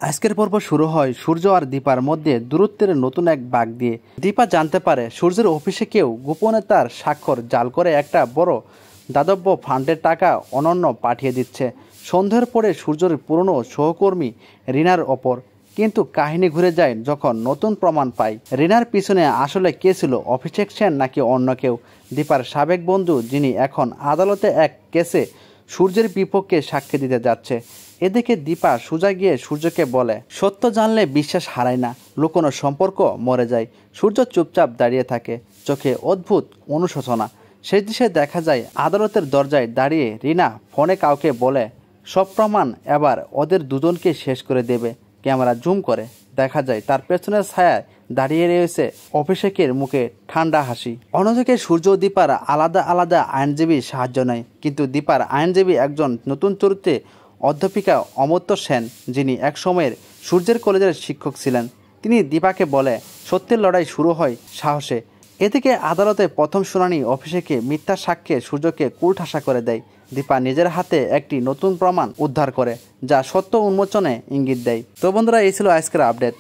আজকের পর্ব শুরু হয় সূর্য আর দীপার মধ্যে দূরত্বের নতুন এক বাঁক দিয়ে। দীপা জানতে পারে সূর্যের অফিসে কেউ গোপনে তার স্বাক্ষর জাল করে একটা বড় দাতব্য ফান্ডের টাকা অনন্য পাঠিয়ে দিচ্ছে। সন্ধ্যার পরে সূর্যের পুরনো সহকর্মী রিনার ওপর। কিন্তু কাহিনী ঘুরে যায় যখন নতুন প্রমাণ পায় রিনার পিছনে আসলে কে ছিল, অভিষেক সেন নাকি অন্য কেউ। দীপার সাবেক বন্ধু, যিনি এখন আদালতে এক কেসে সূর্যের বিপক্ষে সাক্ষী দিতে যাচ্ছে। এদিকে দীপা সোজা গিয়ে সূর্যকে বলে, সত্য জানলে বিশ্বাস হারায় না, লুকোনো সম্পর্ক মরে যায়। সূর্য চুপচাপ দাঁড়িয়ে থাকে, চোখে অদ্ভুত অনুশোচনা। সেই দৃশ্যে দেখা যায় আদালতের দরজায় দাঁড়িয়ে রিনা ফোনে কাউকে বলে সব প্রমাণ এবার ওদের দুজনকে শেষ করে দেবে। ক্যামেরা জুম করে দেখা যায় তার পেছনের ছায়ায় দাঁড়িয়ে রয়েছে অভিষেকের মুখে ঠান্ডা হাসি। অন্যদিকে সূর্য ও দীপার আলাদা আলাদা আইনজীবী সাহায্য নেয়, কিন্তু দীপার আইনজীবী একজন নতুন চরিত্রে অধ্যাপিকা অমর্ত্য সেন, যিনি এক সময়ের সূর্যের কলেজের শিক্ষক ছিলেন। তিনি দীপাকে বলে সত্যের লড়াই শুরু হয় সাহসে। এদিকে আদালতে প্রথম শুনানি অভিষেকে মিথ্যা সাক্ষ্যে সূর্যকে কুলঠাসা করে দেয়। দীপা নিজের হাতে একটি নতুন প্রমাণ উদ্ধার করে, যা সত্য উন্মোচনে ইঙ্গিত দেয়। তো বন্ধুরা, এই ছিল আজকের আপডেট।